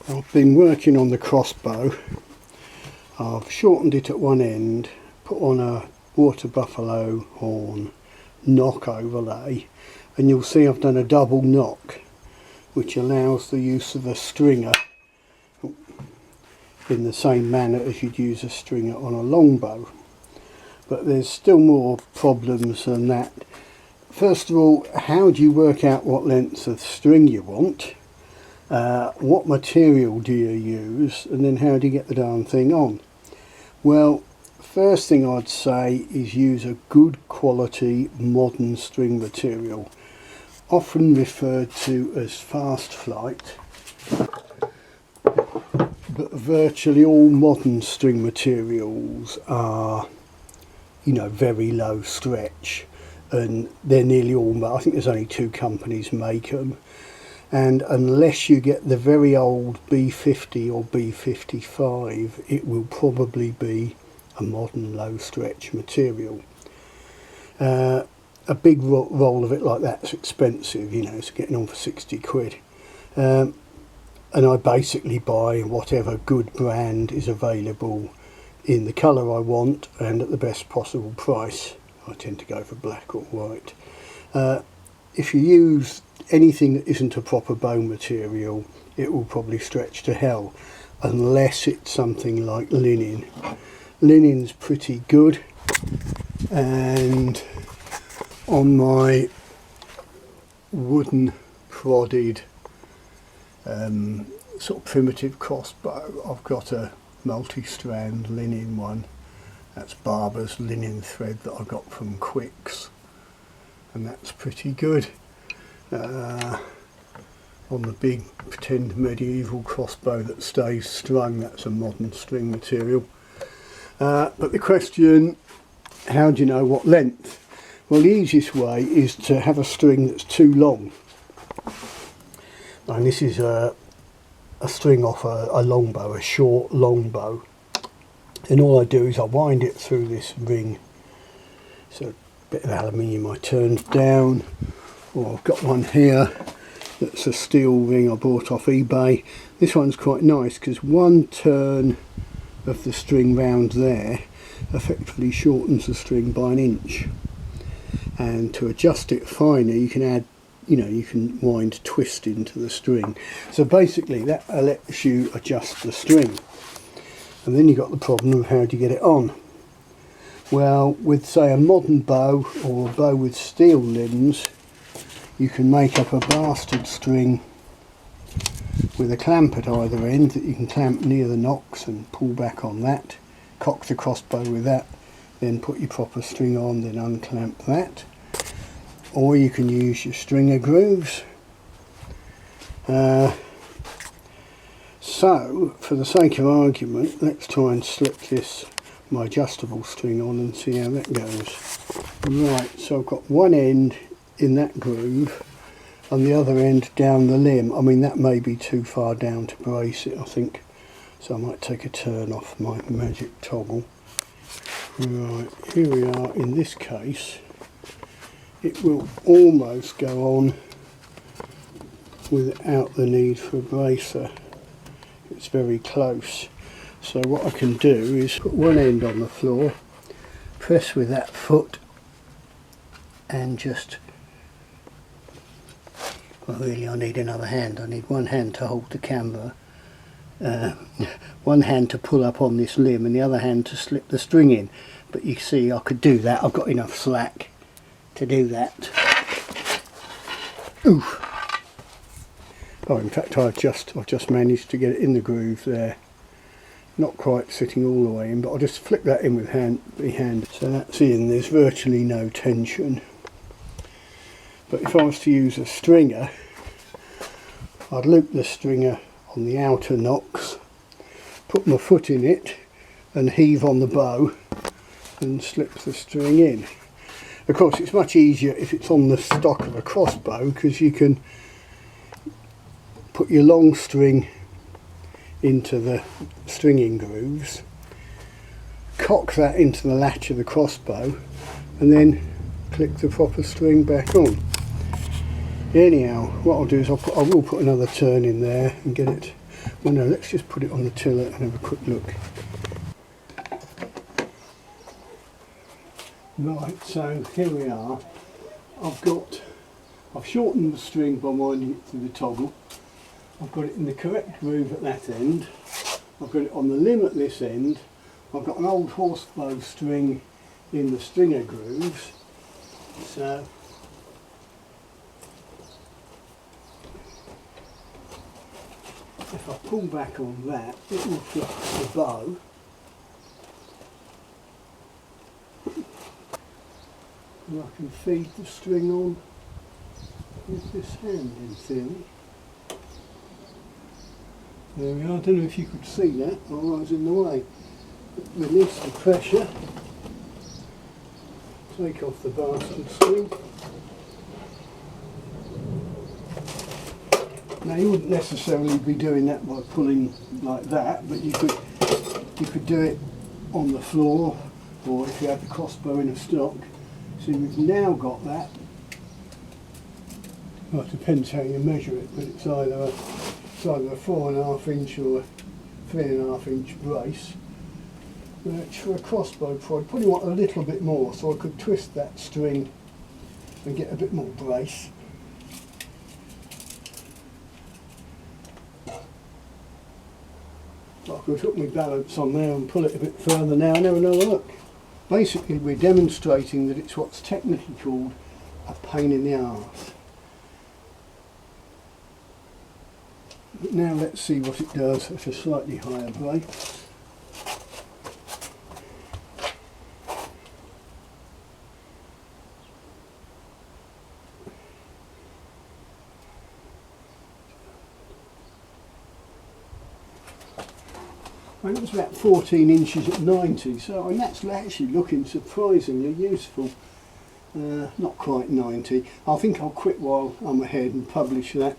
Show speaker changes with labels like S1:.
S1: I've been working on the crossbow. I've shortened it at one end, put on a water buffalo horn knock overlay, and you'll see I've done a double knock, which allows the use of a stringer in the same manner as you'd use a stringer on a longbow. But there's still more problems than that. First of all, how do you work out what length of string you want? What material do you use? And then how do you get the darn thing on? Well, first thing I'd say is use a good quality modern string material, often referred to as fast flight. But virtually all modern string materials are, you know, very low stretch, and they're nearly all, I think there's only 2 companies make them, and unless you get the very old B50 or B55, it will probably be a modern low stretch material. A big roll of it like that's expensive, you know, it's getting on for 60 quid. And I basically buy whatever good brand is available in the colour I want and at the best possible price. I tend to go for black or white. If you use anything that isn't a proper bow material, it will probably stretch to hell, unless it's something like linen. Linen's pretty good, and on my wooden prodded sort of primitive crossbow, I've got a multi-strand linen one. That's Barber's linen thread that I got from Quicks, and that's pretty good. On the big pretend medieval crossbow that stays strung, that's a modern string material. But the question, how do you know what length? Well, the easiest way is to have a string that's too long. And this is a string off a longbow, a short longbow. And all I do is I wind it through this ring. It's a bit of aluminium I turned down, or I've got one here that's a steel ring I bought off eBay. This one's quite nice because one turn of the string round there effectively shortens the string by 1 inch. And to adjust it finer, you can add, you know, you can wind twist into the string. So basically that lets you adjust the string. And then you've got the problem of how do you get it on. Well, with say a modern bow or a bow with steel limbs, you can make up a bastard string with a clamp at either end that you can clamp near the nocks and pull back on that, cock the crossbow with that, then put your proper string on, then unclamp that. Or you can use your stringer grooves. So, for the sake of argument, let's try and slip this, my adjustable string on, and see how that goes. Right, so I've got one end in that groove and the other end down the limb. I mean, that may be too far down to brace it, I think, so I might take a turn off my magic toggle. Right, here we are. In this case it will almost go on without the need for a bracer. It's very close. So what I can do is put one end on the floor, press with that foot, and just, well, really I need another hand. I need one hand to hold the camera, one hand to pull up on this limb, and the other hand to slip the string in. But you see, I could do that. I've got enough slack to do that. Ooh. Oh, in fact, I've just managed to get it in the groove there. Not quite sitting all the way in, but I'll just flick that in with the hand. So that's in. There's virtually no tension. But if I was to use a stringer, I'd loop the stringer on the outer nocks, put my foot in it, and heave on the bow, and slip the string in. Of course, it's much easier if it's on the stock of a crossbow, because you can put your long string into the stringing grooves, cock that into the latch of the crossbow, and then click the proper string back on. Anyhow, what I'll do is I will put another turn in there and get it. Well no, let's just put it on the tiller and have a quick look. Right, so here we are. I've shortened the string by winding it through the toggle. I've got it in the correct groove at that end. I've got it on the limb at this end. I've got an old horsebow string in the stringer grooves. So if I pull back on that, it will flux the bow. And I can feed the string on with this hand in theory. There we are. I don't know if you could see that while I was in the way. Release the pressure. Take off the bastard string. Now you wouldn't necessarily be doing that by pulling like that, but you could do it on the floor, or if you had the crossbow in a stock. So we've now got that. Well, it depends how you measure it, but it's either a 4.5 inch or a 3.5 inch brace. Which for a crossbow prod, probably want a little bit more, so I could twist that string and get a bit more brace. I could hook my balance on there and pull it a bit further now and have another look. Basically we're demonstrating that it's what's technically called a pain in the arse. But now let's see what it does at a slightly higher brace. And it was about 14 inches at 90, so and that's actually looking surprisingly useful. Not quite 90. I think I'll quit while I'm ahead and publish that